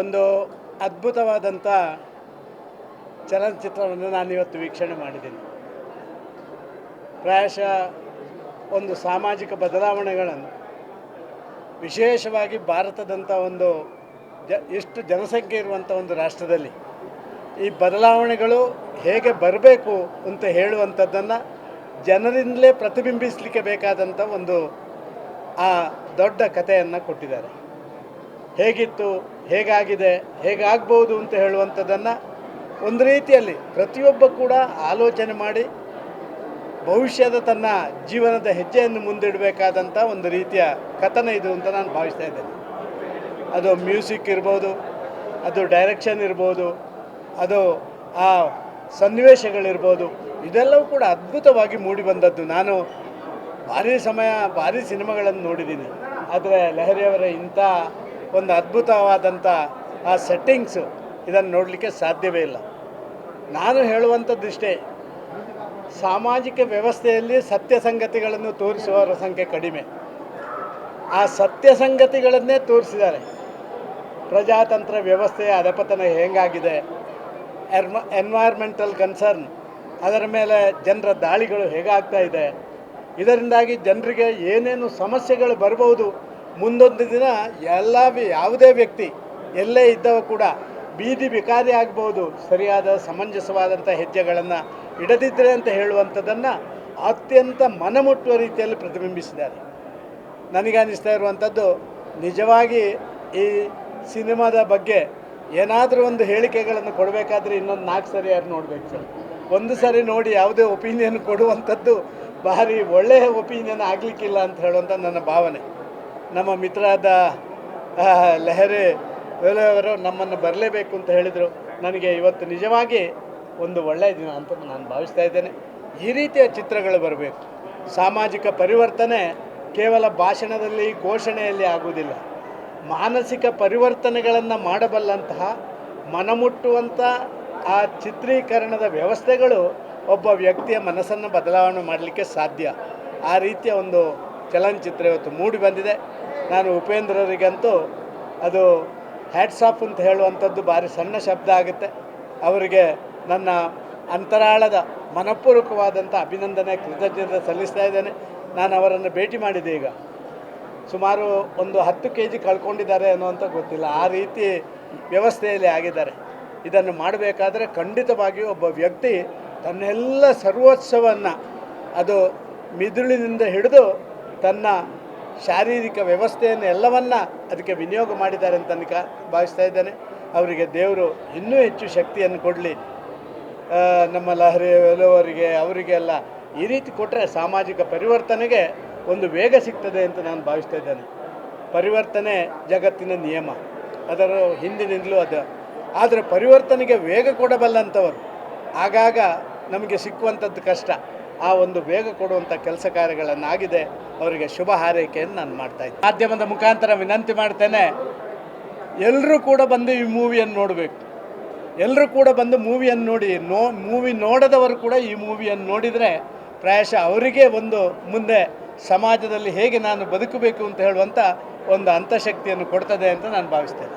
ಒಂದು ಅದ್ಭುತವಾದಂಥ ಚಲನಚಿತ್ರವನ್ನು ನಾನಿವತ್ತು ವೀಕ್ಷಣೆ ಮಾಡಿದ್ದೀನಿ. ಪ್ರಾಯಶಃ ಒಂದು ಸಾಮಾಜಿಕ ಬದಲಾವಣೆಗಳನ್ನು, ವಿಶೇಷವಾಗಿ ಭಾರತದಂಥ ಒಂದು ಎಷ್ಟು ಜನಸಂಖ್ಯೆ ಇರುವಂಥ ಒಂದು ರಾಷ್ಟ್ರದಲ್ಲಿ ಈ ಬದಲಾವಣೆಗಳು ಹೇಗೆ ಬರಬೇಕು ಅಂತ ಹೇಳುವಂಥದ್ದನ್ನು ಜನರಿಂದಲೇ ಪ್ರತಿಬಿಂಬಿಸಲಿಕ್ಕೆ ಬೇಕಾದಂಥ ಒಂದು ಆ ದೊಡ್ಡ ಕಥೆಯನ್ನು ಕೊಟ್ಟಿದ್ದಾರೆ. ಹೇಗಿತ್ತು, ಹೇಗಾಗಿದೆ, ಹೇಗಾಗ್ಬೋದು ಅಂತ ಹೇಳುವಂಥದ್ದನ್ನು ಒಂದು ರೀತಿಯಲ್ಲಿ ಪ್ರತಿಯೊಬ್ಬ ಕೂಡ ಆಲೋಚನೆ ಮಾಡಿ ಭವಿಷ್ಯದ ತನ್ನ ಜೀವನದ ಹೆಜ್ಜೆಯನ್ನು ಮುಂದಿಡಬೇಕಾದಂಥ ಒಂದು ರೀತಿಯ ಕಥನ ಇದು ಅಂತ ನಾನು ಭಾವಿಸ್ತಾ ಇದ್ದೇನೆ. ಅದು ಮ್ಯೂಸಿಕ್ ಇರ್ಬೋದು, ಅದು ಡೈರೆಕ್ಷನ್ ಇರ್ಬೋದು, ಅದು ಆ ಸನ್ನಿವೇಶಗಳಿರ್ಬೋದು, ಇದೆಲ್ಲವೂ ಕೂಡ ಅದ್ಭುತವಾಗಿ ಮೂಡಿಬಂದದ್ದು. ನಾನು ಭಾರಿ ಸಿನಿಮಾಗಳನ್ನು ನೋಡಿದ್ದೀನಿ, ಆದರೆ ಲಹರಿಯವರ ಇಂಥ ಒಂದು ಅದ್ಭುತವಾದಂಥ ಆ ಸೆಟ್ಟಿಂಗ್ಸು ಇದನ್ನು ನೋಡಲಿಕ್ಕೆ ಸಾಧ್ಯವೇ ಇಲ್ಲ. ನಾನು ಹೇಳುವಂಥದ್ದಿಷ್ಟೇ, ಸಾಮಾಜಿಕ ವ್ಯವಸ್ಥೆಯಲ್ಲಿ ಸತ್ಯ ಸಂಗತಿಗಳನ್ನು ತೋರಿಸುವವರ ಸಂಖ್ಯೆ ಕಡಿಮೆ. ಆ ಸತ್ಯ ಸಂಗತಿಗಳನ್ನೇ ತೋರಿಸಿದ್ದಾರೆ. ಪ್ರಜಾತಂತ್ರ ವ್ಯವಸ್ಥೆಯ ಅಧಪತನ ಹೇಗಾಗಿದೆ, ಎನ್ವೈರ್ಮೆಂಟಲ್ ಕನ್ಸರ್ನ್, ಅದರ ಮೇಲೆ ಜನರ ದಾಳಿಗಳು ಹೇಗಾಗ್ತಾ ಇದೆ, ಇದರಿಂದಾಗಿ ಜನರಿಗೆ ಏನೇನು ಸಮಸ್ಯೆಗಳು ಬರ್ಬೋದು, ಮುಂದೊಂದು ದಿನ ಯಾವುದೇ ವ್ಯಕ್ತಿ ಎಲ್ಲೇ ಇದ್ದವ ಕೂಡ ಬೀದಿ ಬಿಕಾರಿ ಆಗ್ಬೋದು ಸರಿಯಾದ ಸಮಂಜಸವಾದಂಥ ಹೆಜ್ಜೆಗಳನ್ನು ಇಡದಿದ್ದರೆ ಅಂತ ಹೇಳುವಂಥದ್ದನ್ನು ಅತ್ಯಂತ ಮನಮುಟ್ಟುವ ರೀತಿಯಲ್ಲಿ ಪ್ರತಿಬಿಂಬಿಸಿದ್ದಾರೆ. ನನಗೆ ಅನ್ನಿಸ್ತಾ ಇರುವಂಥದ್ದು, ನಿಜವಾಗಿ ಈ ಸಿನಿಮಾದ ಬಗ್ಗೆ ಏನಾದರೂ ಒಂದು ಹೇಳಿಕೆಗಳನ್ನು ಕೊಡಬೇಕಾದ್ರೆ ಇನ್ನೊಂದು 4 ಸರಿ ಯಾರು ನೋಡಬೇಕು ಸರ್. ಒಂದು ಸರಿ ನೋಡಿ ಯಾವುದೇ ಒಪಿನಿಯನ್ ಕೊಡುವಂಥದ್ದು ಭಾರಿ ಒಳ್ಳೆಯ ಒಪಿನಿಯನ್ ಆಗಲಿಕ್ಕಿಲ್ಲ ಅಂತ ಹೇಳುವಂಥ ನನ್ನ ಭಾವನೆ. ನಮ್ಮ ಮಿತ್ರರಾದ ಲಹರಿ ವೇಲೆಯವರು ನಮ್ಮನ್ನು ಬರಲೇಬೇಕು ಅಂತ ಹೇಳಿದರು. ನನಗೆ ಇವತ್ತು ನಿಜವಾಗಿ ಒಂದು ಒಳ್ಳೆಯ ದಿನ ಅಂತ ನಾನು ಭಾವಿಸ್ತಾ ಇದ್ದೇನೆ. ಈ ರೀತಿಯ ಚಿತ್ರಗಳು ಬರಬೇಕು. ಸಾಮಾಜಿಕ ಪರಿವರ್ತನೆ ಕೇವಲ ಭಾಷಣದಲ್ಲಿ, ಘೋಷಣೆಯಲ್ಲಿ ಆಗುವುದಿಲ್ಲ. ಮಾನಸಿಕ ಪರಿವರ್ತನೆಗಳನ್ನು ಮಾಡಬಲ್ಲಂತಹ, ಮನಮುಟ್ಟುವಂಥ ಆ ಚಿತ್ರೀಕರಣದ ವ್ಯವಸ್ಥೆಗಳು ಒಬ್ಬ ವ್ಯಕ್ತಿಯ ಮನಸ್ಸನ್ನು ಬದಲಾವಣೆ ಮಾಡಲಿಕ್ಕೆ ಸಾಧ್ಯ. ಆ ರೀತಿಯ ಒಂದು ಚಲನಚಿತ್ರ ಇವತ್ತು ಮೂಡಿ ಬಂದಿದೆ. ನಾನು ಉಪೇಂದ್ರರಿಗಂತೂ ಅದು ಹ್ಯಾಟ್ಸ್ ಆಫ್ ಅಂತ ಹೇಳುವಂಥದ್ದು ಭಾರಿ ಸಣ್ಣ ಶಬ್ದ ಆಗುತ್ತೆ. ಅವರಿಗೆ ನನ್ನ ಅಂತರಾಳದ ಮನಪೂರ್ವಕವಾದಂಥ ಅಭಿನಂದನೆ, ಕೃತಜ್ಞತೆ ಸಲ್ಲಿಸ್ತಾ ಇದ್ದೇನೆ. ನಾನು ಅವರನ್ನು ಭೇಟಿ ಮಾಡಿದ್ದೆ. ಈಗ ಸುಮಾರು ಒಂದು 10 kg ಕಳ್ಕೊಂಡಿದ್ದಾರೆ ಅನ್ನೋಂಥ ಗೊತ್ತಿಲ್ಲ, ಆ ರೀತಿ ವ್ಯವಸ್ಥೆಯಲ್ಲಿ ಆಗಿದ್ದಾರೆ. ಇದನ್ನು ಮಾಡಬೇಕಾದ್ರೆ ಖಂಡಿತವಾಗಿಯೂ ಒಬ್ಬ ವ್ಯಕ್ತಿ ತನ್ನೆಲ್ಲ ಸರ್ವೋತ್ಸವವನ್ನು, ಅದು ಮಿದುಳಿನಿಂದ ಹಿಡಿದು ತನ್ನ ಶಾರೀರಿಕ ವ್ಯವಸ್ಥೆಯನ್ನು ಎಲ್ಲವನ್ನ ಅದಕ್ಕೆ ವಿನಿಯೋಗ ಮಾಡಿದ್ದಾರೆ ಅಂತ ಭಾವಿಸ್ತಾ ಇದ್ದೇನೆ. ಅವರಿಗೆ ದೇವರು ಇನ್ನೂ ಹೆಚ್ಚು ಶಕ್ತಿಯನ್ನು ಕೊಡಲಿ. ನಮ್ಮ ಲಹರಿ ವೇಲುವರಿಗೆ, ಅವರಿಗೆಲ್ಲ ಈ ರೀತಿ ಕೊಟ್ಟರೆ ಸಾಮಾಜಿಕ ಪರಿವರ್ತನೆಗೆ ಒಂದು ವೇಗ ಸಿಗ್ತದೆ ಅಂತ ನಾನು ಭಾವಿಸ್ತಾ ಇದ್ದೇನೆ. ಪರಿವರ್ತನೆ ಜಗತ್ತಿನ ನಿಯಮ, ಅದರ ಹಿಂದಿನಿಂದಲೂ ಅದು. ಆದರೆ ಪರಿವರ್ತನೆಗೆ ವೇಗ ಕೊಡಬಲ್ಲಂಥವರು ಆಗಾಗ ನಮಗೆ ಸಿಕ್ಕುವಂಥದ್ದು ಕಷ್ಟ. ಆ ಒಂದು ವೇಗ ಕೊಡುವಂಥ ಕೆಲಸ ಕಾರ್ಯಗಳನ್ನಾಗಿದೆ. ಅವರಿಗೆ ಶುಭ ಹಾರೈಕೆಯನ್ನು ನಾನು ಮಾಡ್ತಾಯಿದ್ದೆ. ಮಾಧ್ಯಮದ ಮುಖಾಂತರ ವಿನಂತಿ ಮಾಡ್ತೇನೆ, ಎಲ್ಲರೂ ಕೂಡ ಬಂದು ಈ ಮೂವಿಯನ್ನು ನೋಡಬೇಕು. ಎಲ್ಲರೂ ಕೂಡ ಬಂದು ಮೂವಿಯನ್ನು ನೋಡಿ. ಮೂವಿ ನೋಡದವರು ಕೂಡ ಈ ಮೂವಿಯನ್ನು ನೋಡಿದರೆ ಪ್ರಾಯಶಃ ಅವರಿಗೆ ಒಂದು ಮುಂದೆ ಸಮಾಜದಲ್ಲಿ ಹೇಗೆ ನಾನು ಬದುಕಬೇಕು ಅಂತ ಹೇಳುವಂಥ ಒಂದು ಅಂತಃಶಕ್ತಿಯನ್ನು ಕೊಡ್ತದೆ ಅಂತ ನಾನು ಭಾವಿಸ್ತೇನೆ.